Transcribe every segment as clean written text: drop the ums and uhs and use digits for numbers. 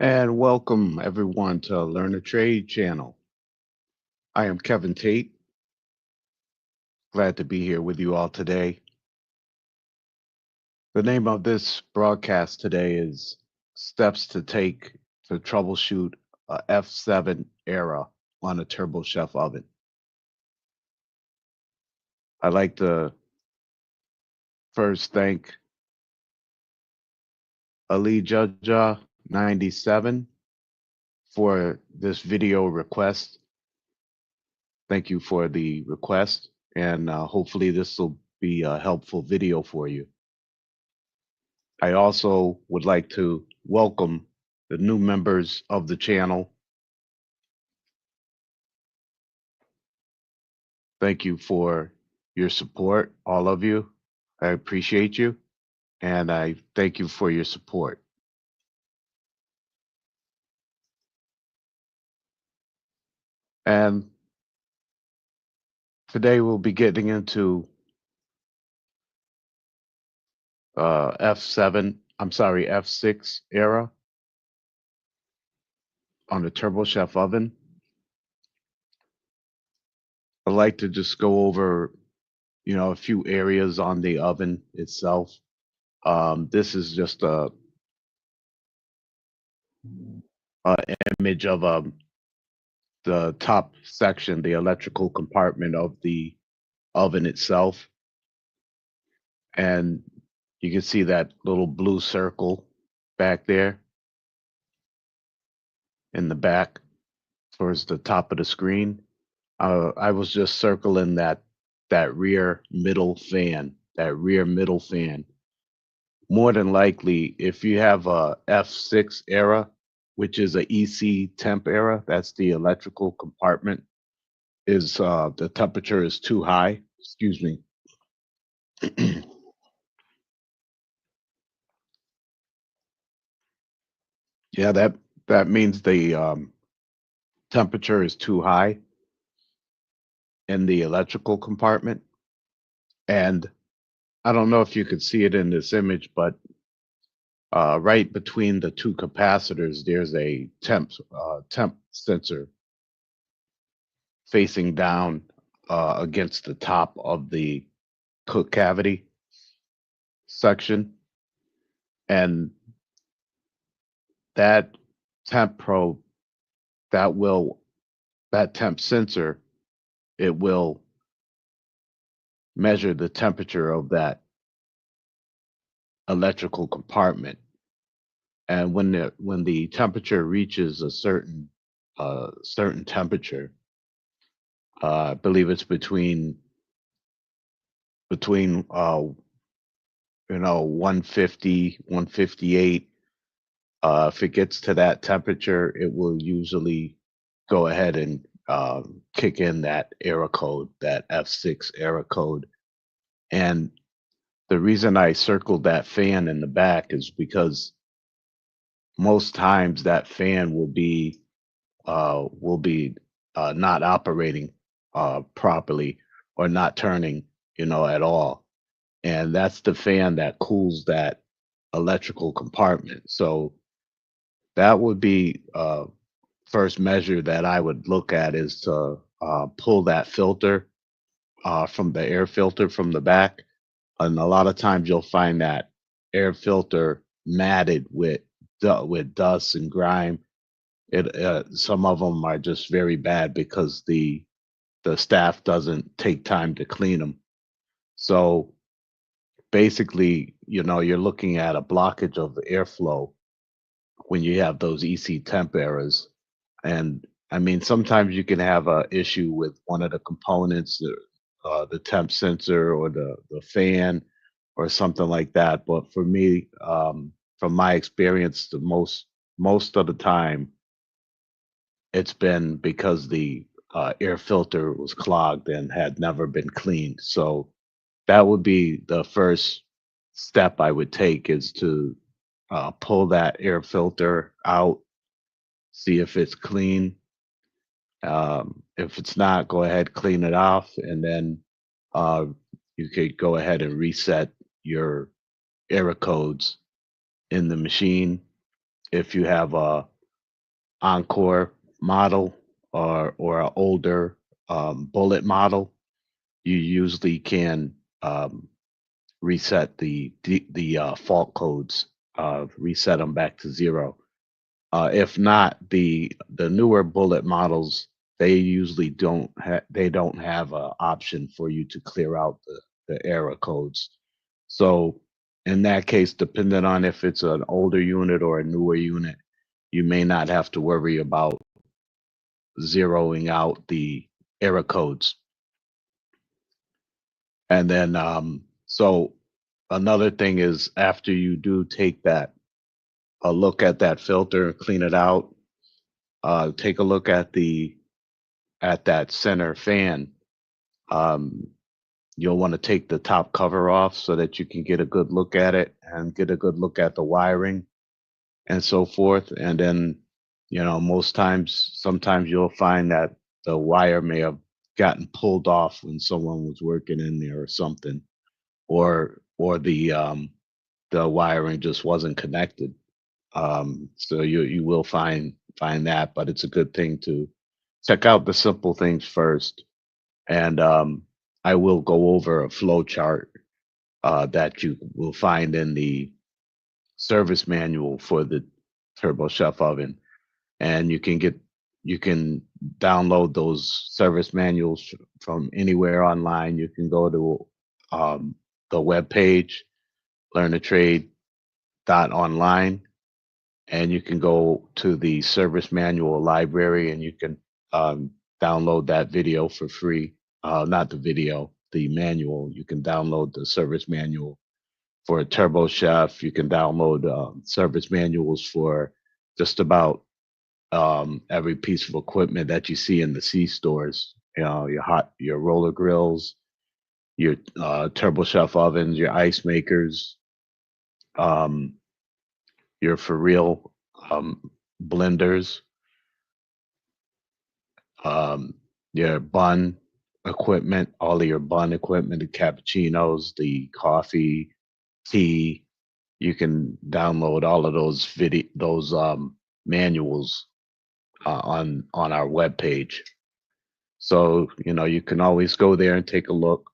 And welcome everyone to Learn a Trade channel. I am Kevin Tate. Glad to be here with you all today. The name of this broadcast today is Steps to Take to Troubleshoot a F7 Era on a Turbo Chef Oven. I'd like to first thank Ali Judja 97 for this video request. Thank you for the request, and hopefully this will be a helpful video for you. I also would like to welcome the new members of the channel. Thank you for your support, all of you. I appreciate you, and I thank you for your support. And today we'll be getting into F6 era on the Turbo Chef oven. I'd like to just go over, a few areas on the oven itself. This is just a image of the top section, the electrical compartment of the oven itself. And you can see that little blue circle back there in the back towards the top of the screen. I was just circling that rear middle fan, More than likely, if you have a F6 era, which is a EC temp era, that's the electrical compartment, is the temperature is too high. Excuse me. Yeah, that means the temperature is too high in the electrical compartment. And I don't know if you could see it in this image, but right between the two capacitors, there's a temp sensor facing down against the top of the cook cavity section, and that temp probe that will that temp sensor, it will measure the temperature of that electrical compartment. And when the temperature reaches a certain temperature, I believe it's between 150, 158. If it gets to that temperature, it will usually go ahead and kick in that error code, that F6 error code. And the reason I circled that fan in the back is because most times that fan will be not operating properly or not turning, at all. And that's the fan that cools that electrical compartment. So that would be first measure that I would look at is to pull that filter from the air filter from the back. And a lot of times you'll find that air filter matted with dust and grime. It Some of them are just very bad because the staff doesn't take time to clean them. So basically, you're looking at a blockage of the airflow when you have those EC temp errors. And I mean, sometimes you can have a issue with one of the components, the temp sensor or the fan or something like that. But for me, from my experience, the most of the time, it's been because the air filter was clogged and had never been cleaned. So that would be the first step I would take is to pull that air filter out, see if it's clean. If it's not, go ahead, clean it off, and then uh, you could go ahead and reset your error codes in the machine. if you have a Encore model or an older Bullet model, you usually can um, reset the fault codes, reset them back to zero. If not, the newer Bullet models, they don't have an option for you to clear out the error codes. So in that case, depending on if it's an older unit or a newer unit, you may not have to worry about zeroing out the error codes. And then, so another thing is after you do take that a look at that filter, clean it out, take a look at that center fan. Um, you'll want to take the top cover off so that you can get a good look at it and get a good look at the wiring and so forth. And then, sometimes you'll find that the wire may have gotten pulled off when someone was working in there or something, or the wiring just wasn't connected. So you will find that, but it's a good thing to check out the simple things first. And I will go over a flow chart that you will find in the service manual for the Turbo Chef oven, and you can download those service manuals from anywhere online. You can go to the web page, learnatrade.online, and you can go to the service manual library, and you can um, download that video for free. Not the video, the manual. You can download the service manual for a Turbo Chef. You can download service manuals for just about every piece of equipment that you see in the C stores. Your roller grills, your Turbo Chef ovens, your ice makers, um, your for real blenders, um, your bun equipment, all of your bun equipment, the cappuccinos, the coffee, tea. You can download all of those manuals on our webpage. So you can always go there and take a look,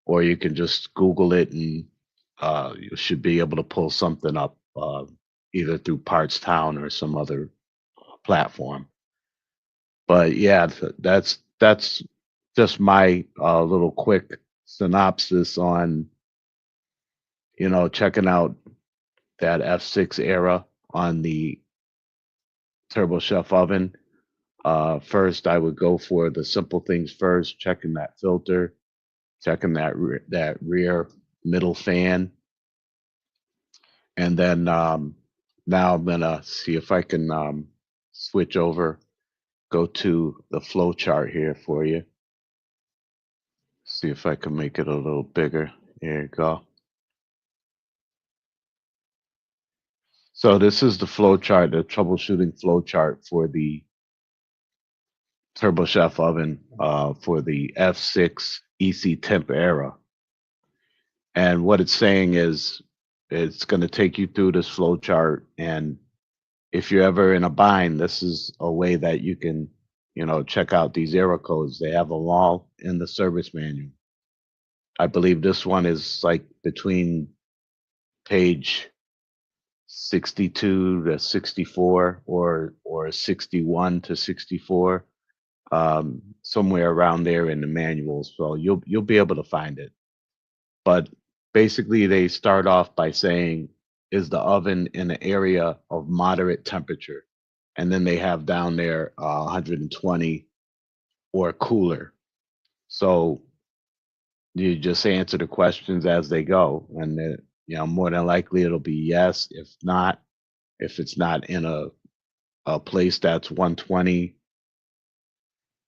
or you can just Google it, and you should be able to pull something up, either through Parts Town or some other platform. But yeah, that's just my little quick synopsis on checking out that F6 era on the Turbo Chef oven. First, I would go for the simple things first, checking that filter, checking that rear middle fan, and then now I'm gonna see if I can switch over, go to the flow chart here for you. See if I can make it a little bigger. There you go. So this is the flow chart, the troubleshooting flow chart for the Turbo Chef oven for the F6 EC temp era. And what it's saying is it's going to take you through this flow chart. And if you're ever in a bind, this is a way that you can, check out these error codes. They have them all in the service manual. I believe this one is like between page 62 to 64, or 61 to 64, somewhere around there in the manual. So you'll be able to find it. But basically, they start off by saying, is the oven in an area of moderate temperature? And then they have down there 120 or cooler. So you just answer the questions as they go. And more than likely it'll be yes. If it's not in a place that's 120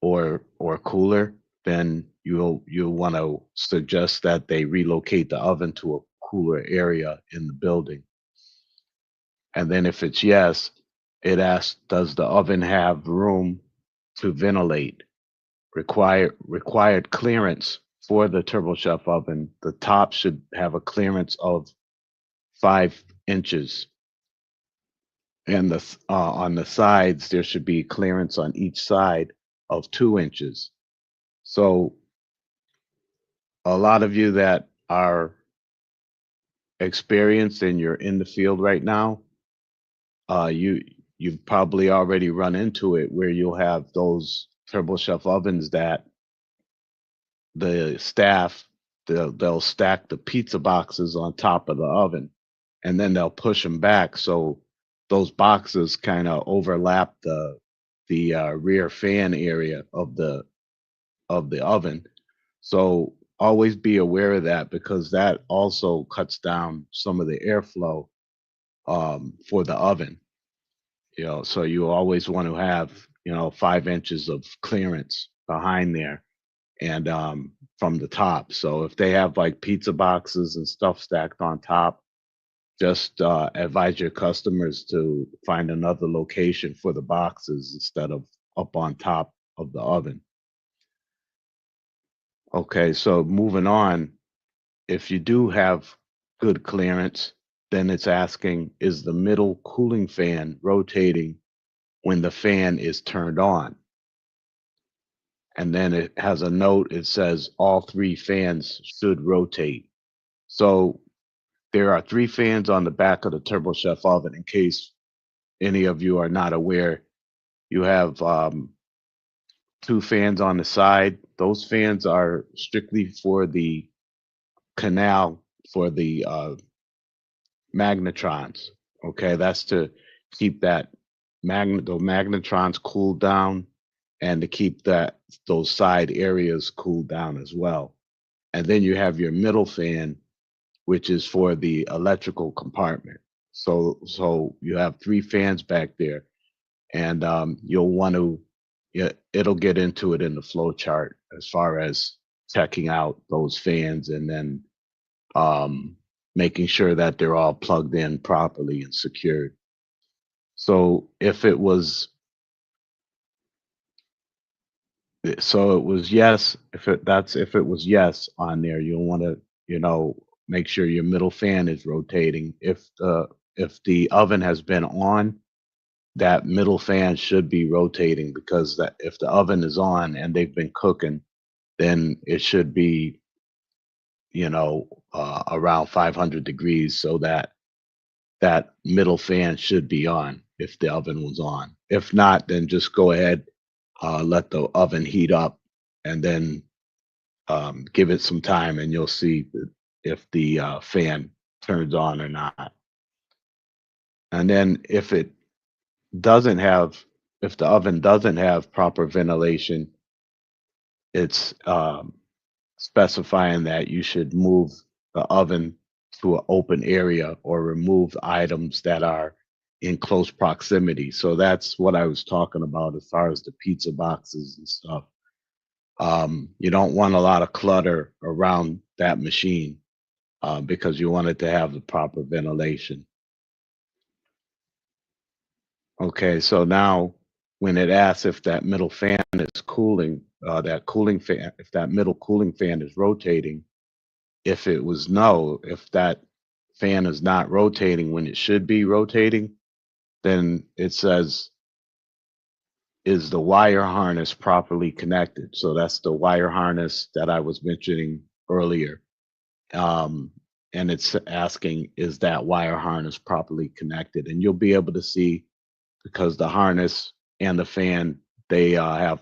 or cooler, then you'll want to suggest that they relocate the oven to a cooler area in the building. And then if it's yes, it asks, does the oven have room to ventilate? Required clearance for the Turbo Chef oven. The top should have a clearance of 5 inches. and on the sides there should be clearance on each side of 2 inches. So a lot of you that are experienced and you're in the field right now, you've probably already run into it where you'll have those turbo chef ovens that the staff they'll stack the pizza boxes on top of the oven, and then they'll push them back so those boxes kind of overlap the rear fan area of the oven. So always be aware of that because that also cuts down some of the airflow for the oven. So you always want to have 5 inches of clearance behind there and from the top. So if they have like pizza boxes and stuff stacked on top, just advise your customers to find another location for the boxes instead of up on top of the oven. Okay, so moving on, if you do have good clearance, then it's asking, is the middle cooling fan rotating when the fan is turned on? And then it has a note, it says all three fans should rotate. So there are three fans on the back of the Turbo Chef oven. In case any of you are not aware, you have two fans on the side. Those fans are strictly for the canal for the magnetrons. Okay, that's to keep the magnetrons cooled down and to keep those side areas cooled down as well. And then you have your middle fan, which is for the electrical compartment. So you have three fans back there, and you'll want to. Yeah, it'll get into it in the flow chart as far as checking out those fans and then um, making sure that they're all plugged in properly and secured. So it was yes, if it was yes on there, you'll want to, make sure your middle fan is rotating. If the oven has been on, that middle fan should be rotating because that if the oven is on and they've been cooking, then it should be, around 500 degrees so that that middle fan should be on if the oven was on. If not, then just go ahead, let the oven heat up, and then give it some time, and you'll see if the fan turns on or not. And then doesn't have, if the oven doesn't have proper ventilation, it's specifying that you should move the oven to an open area or remove items that are in close proximity. So that's what I was talking about as far as the pizza boxes and stuff. You don't want a lot of clutter around that machine because you want it to have the proper ventilation. Okay, so now when it asks if that middle fan is cooling, that cooling fan, if that middle cooling fan is rotating, if it was no, if that fan is not rotating when it should be rotating, then it says, is the wire harness properly connected? So that's the wire harness that I was mentioning earlier. Um, and it's asking, is that wire harness properly connected? And you'll be able to see because the harness and the fan, they have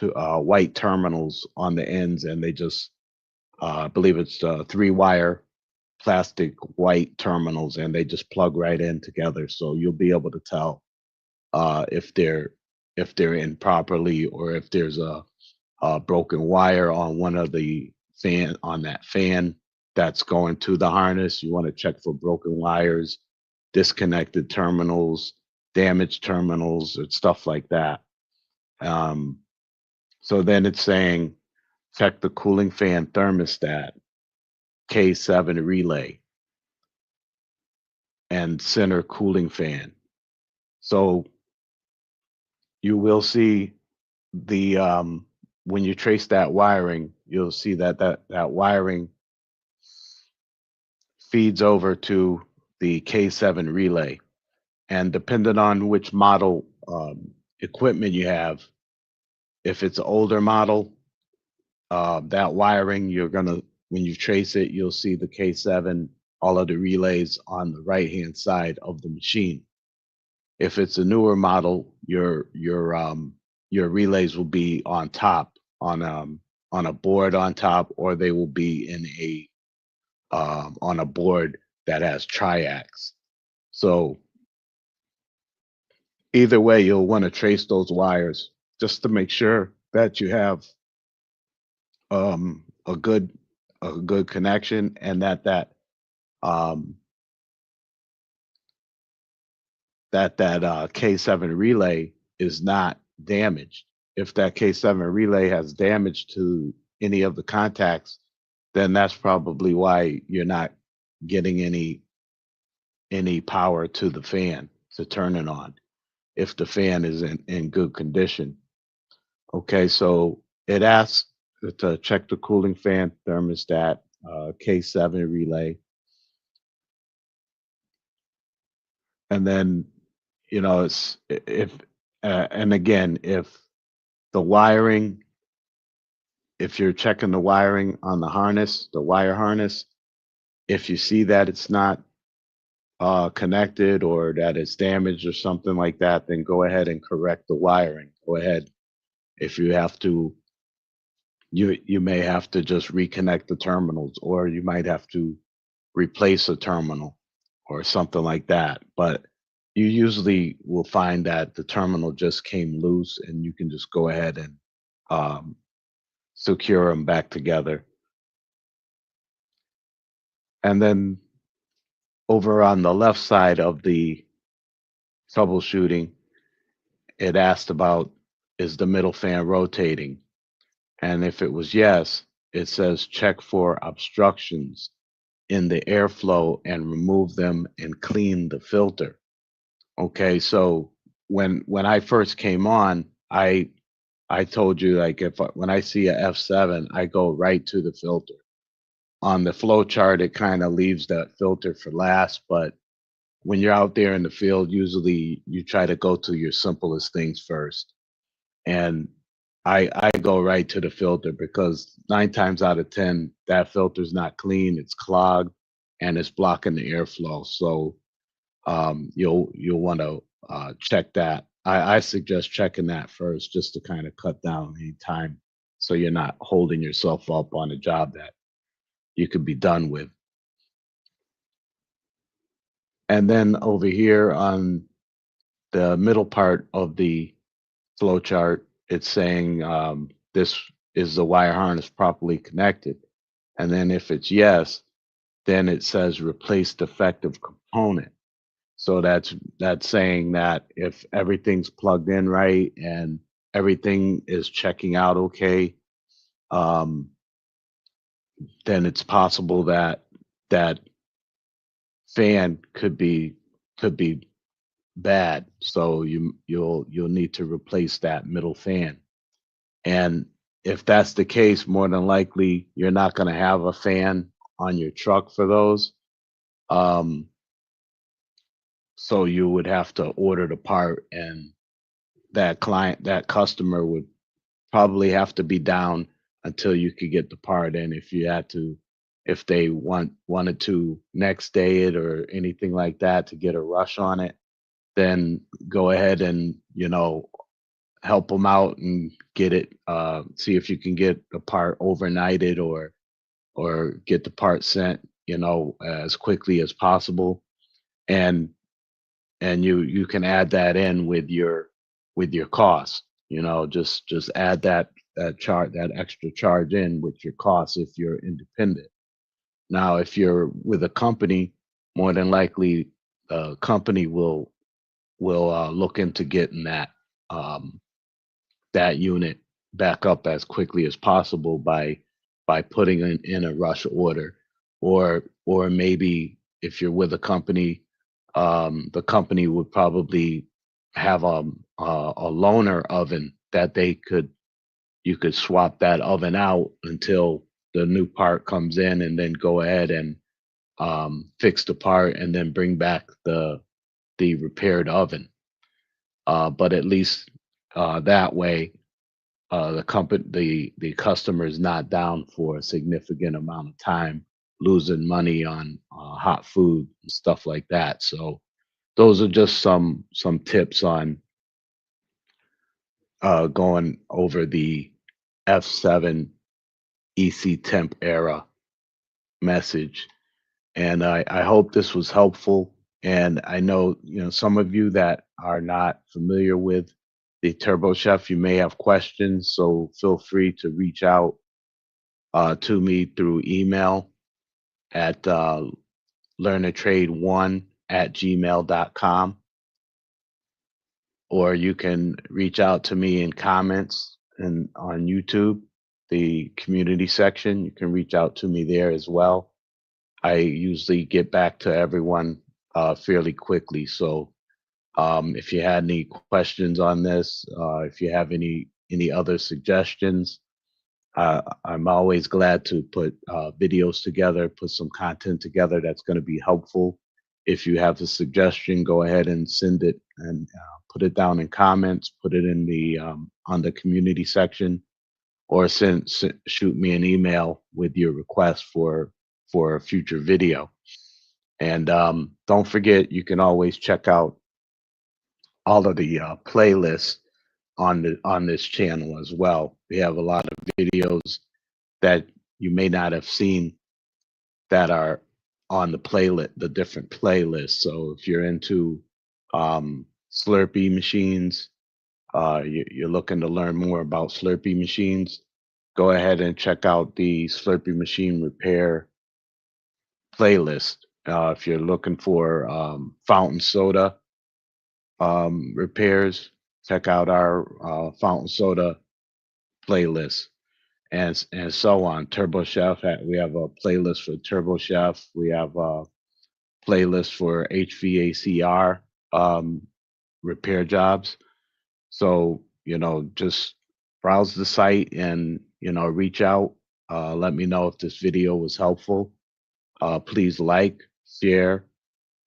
white terminals on the ends and they just, I believe it's three wire plastic white terminals and they just plug right in together. So you'll be able to tell uh, if they're if they're in properly or if there's a broken wire on one of the fan on that fan that's going to the harness. You want to check for broken wires, disconnected terminals, damaged terminals, and stuff like that. Um, so then it's saying check the cooling fan thermostat, K7 relay, and center cooling fan. So you will see the when you trace that wiring, you'll see that wiring feeds over to the K7 relay. And depending on which model equipment you have, if it's an older model, that wiring, you're gonna when you trace it, you'll see the K7, all of the relays on the right hand side of the machine. If it's a newer model, your relays will be on top on a board on top, or they will be in a on a board that has triacs. So either way, you'll want to trace those wires just to make sure that you have um, a good a good connection, and um, that K7 relay is not damaged. If that K7 relay has damage to any of the contacts, then that's probably why you're not getting any power to the fan to turn it on if the fan is in good condition. Okay, so it asks to check the cooling fan thermostat, K7 relay, and then it's if and again if the wiring, if you're checking the wiring on the harness, the wire harness, if you see that it's not connected or that it's damaged or something like that, then go ahead and correct the wiring. Go ahead. If you have to, you may have to just reconnect the terminals, or you might have to replace a terminal or something like that. But you usually will find that the terminal just came loose, and you can just go ahead and um, secure them back together. And then over on the left side of the troubleshooting, it asked about, is the middle fan rotating? And if it was yes, it says check for obstructions in the airflow and remove them and clean the filter. Okay, so when I first came on, I told you, like, when I see a F7, I go right to the filter. On the flow chart, it kind of leaves that filter for last, but when you're out there in the field, usually you try to go to your simplest things first. And I go right to the filter because 9 times out of 10, that filter's not clean, it's clogged, and it's blocking the airflow. So you'll want to check that. I suggest checking that first just to kind of cut down any time so you're not holding yourself up on a job that you could be done with. And then over here on the middle part of the flow chart, it's saying this is the wire harness properly connected. And then if it's yes, then it says replace defective component. So that's saying that if everything's plugged in right and everything is checking out okay, um, then it's possible that that fan could be bad. So you'll need to replace that middle fan. And if that's the case, more than likely you're not going to have a fan on your truck for those. Um, so you would have to order the part, and that customer would probably have to be down until you could get the part in. If you had to, if they wanted to next day it or anything like that to get a rush on it, then go ahead and help them out and get it. See if you can get the part overnighted, or get the part sent as quickly as possible, and you can add that in with your cost. Just add that extra charge in with your costs if you're independent. Now, if you're with a company, more than likely the company will look into getting um, that unit back up as quickly as possible by putting in a rush order, or maybe if you're with a company, the company would probably have a loaner oven that you could swap that oven out until the new part comes in, and then go ahead and fix the part, and then bring back the repaired oven. But at least that way, the customer is not down for a significant amount of time, losing money on hot food and stuff like that. So those are just some tips on going over the F7 EC temp era message. And I hope this was helpful. And I know, some of you that are not familiar with the Turbo Chef, you may have questions. So feel free to reach out to me through email at learnatrade1@gmail.com, or you can reach out to me in comments and on YouTube, the community section. You can reach out to me there as well. I usually get back to everyone fairly quickly. So if you had any questions on this, if you have any other suggestions, I'm always glad to put videos together, put some content together that's going to be helpful. If you have a suggestion, go ahead and send it and put it down in comments, put it in the on the community section, or shoot me an email with your request for a future video. And don't forget, you can always check out all of the playlists on this channel as well. We have a lot of videos that you may not have seen that are on the playlist, the different playlists. So if you're into Slurpee machines, you're looking to learn more about Slurpee machines, go ahead and check out the Slurpee machine repair playlist. If you're looking for fountain soda repairs, check out our fountain soda playlist, and so on. Turbo Chef, we have a playlist for Turbo Chef. We have a playlist for HVACR repair jobs. So just browse the site and reach out. Let me know if this video was helpful. Please like, share,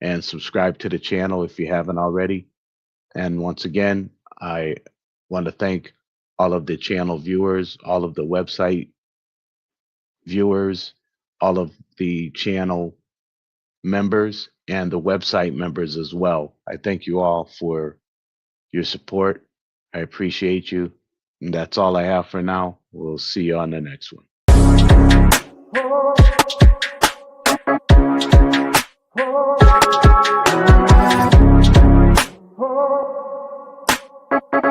and subscribe to the channel if you haven't already. And once again, I want to thank all of the channel viewers, all of the website viewers, all of the channel members, and the website members as well. I thank you all for your support. I appreciate you. And that's all I have for now. We'll see you on the next one.